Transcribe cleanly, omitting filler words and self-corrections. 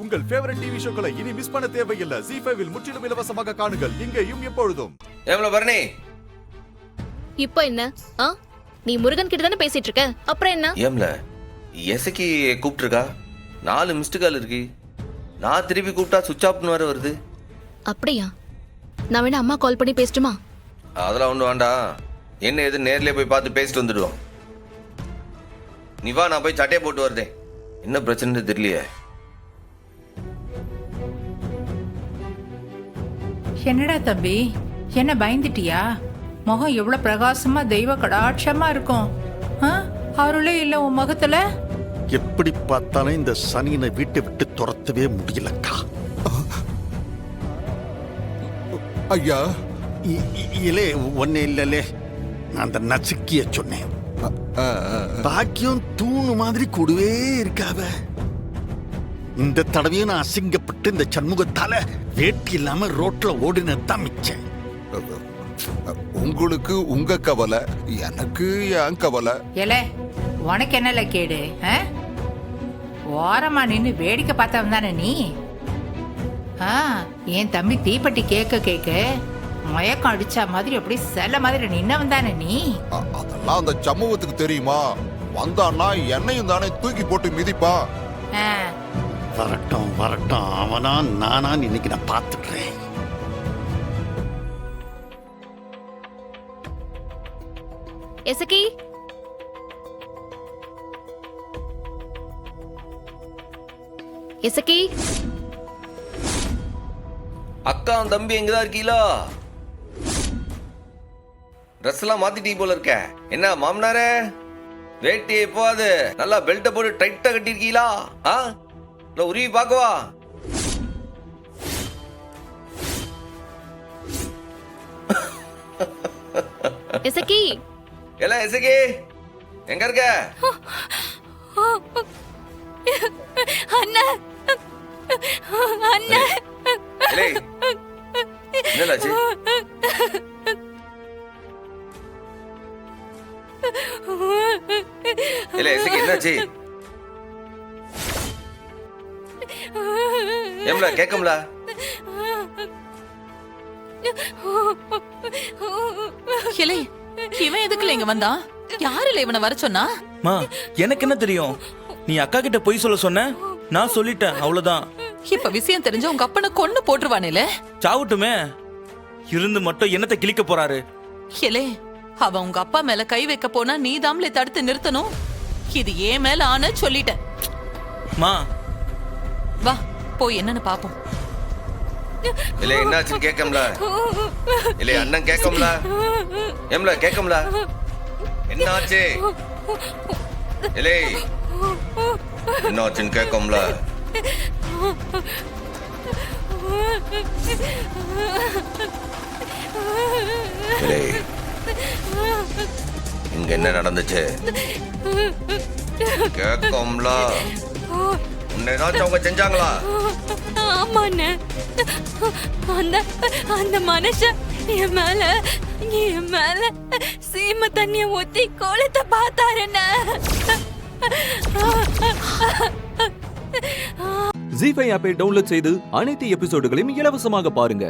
உங்கள் favourite TV ஷோக்களை இனி miss பண்ண தேவையில்லை. ZEE5 இல் முற்றிலும் இலவசமாக காணுங்கள். இங்கேயும் எப்பொழுதும். ஏம்ல பரணி, இப்போ என்ன? நீ முருகன் கிட்ட தானே பேசிட்டு இருக்க, அப்புறம் என்ன? ஏம்ல எசக்கி கூப்பிட்டுருக்கா, 4 மிஸ்டு கால் இருக்கு. நான் திருப்பி கூப்பிட்டா சுவிட்ச் ஆஃப்னு வர வருது. அப்படியா? நான் வேணா அம்மா கால் பண்ணி பேசட்டுமா? அதெல்லாம் ஒன்றும் வேண்டாம். என்ன எது நேர்லயே போய் பார்த்து பேசிட்டு வந்துடுவோம். நீ வா, நான் போய் சட்டையை போட்டு வருதேன். என்ன பிரச்சனை தெரியலையே. என்னடா தம்பி, என்ன பயந்துட்டியா? முகம் எவ்வளவு பிரகாசமா தெய்வ கடாட்சமா இருக்கும். அருளே இல்ல உன் முகத்துல. எப்படி பார்த்தாலும் இந்த சனியனை வீட்டை விட்டு துரத்தவே முடியலக்கா. ஐயா, இலே ஒன்னே இல்லலே, நான் அந்த நசுக்கிய சொன்னேன். பாக்கியம் தூணு மாதிரி கூடவே இருக்காவ. இந்த தடவையும் நான் அசிங்கப்பட்டு இந்த சண்முகத்தால வேட்டி இல்லாம ரோட்ல ஓடினதான் மிச்சம். உங்களுக்கு உங்க கவலை, எனக்கு என் கவலை. ஏலே, உனக்கு என்னல கேடு? ஓரமா நின்னு வேடிக்கை பார்த்தவன் தானே நீ? என் தம்பி தீப்பெட்டி கேட்க கேட்க மயக்கம் அடிச்சா மாதிரி அப்படி செல்ல மாதிரி நின்னவன் தானே நீ? அதெல்லாம் அந்த சமூகத்துக்கு தெரியுமா? வந்தான்னா என்னையும் தானே தூக்கி போட்டு மிதிப்பா. வரட்டும் வரட்டும், அவனா நானா இன்னைக்கு நான் பார்த்துடுறேன். எசக்கி, எசக்கி, அக்கா தம்பி எங்கதான் இருக்கீங்களா? ட்ரெஸ் எல்லாம் மாத்திட்டீ போல இருக்க. என்ன மாமனாரே, வேட்டி எப்போது நல்லா பெல்ட்டை போட்டு டைட்டா கட்டிருக்கீங்களா? உருவி பார்க்கவா? எசக்கி, எல்லாம் எசக்கி எங்க இருக்க? அண்ணா, அண்ணா, என்னாச்சு? இல்ல எசக்கி, என்னாச்சு? ஏம்ல கேக்கம்ல? இலை, இவன் எதுக்குல இங்க வந்தான்? யாருல இவனை வர சொன்னா? மா, எனக்கு என்ன தெரியும்? நீ அக்கா கிட்ட போய் சொல்ல சொன்ன, நான் சொல்லிட்டேன், அவ்வளவுதான். இப்ப விஷயம் தெரிஞ்ச உங்க அப்பனை கொன்னு போட்டுருவானேல. சாவட்டுமே, இருந்து மட்டும் என்னத்தை கிழிக்க போறாரு? இலே, அவன் உங்க அப்பா மேல கை வைக்க போனா நீ தாம்லே தடுத்து நிறுத்தணும். இது ஏன் மேல ஆன சொல்லிட்டேன். மா வா, போய் என்னன்னு பாப்போம். இல்ல என்னாச்சு கேக்கம்ல? இல்ல அண்ணன் கேக்கம்ல? ஏம்ல கேக்கம்ல? என்னாச்சு? இல்ல என்னாச்சுன்னு கேக்கம்ல? இங்க என்ன நடந்துச்சு கேக்கம்ல? உன்னை ஏதாச்சும் அவங்க செஞ்சாங்களா? ஆமாண்ணே, அந்த மனுஷன் என் மேல சீம தண்ணிய ஊத்தி கோலத்தை பார்த்தாருண்ணே. ZEE5 ஆப்பை டவுன்லோட் செய்து அனைத்து எபிசோடுகளையும் இலவசமாக பாருங்க.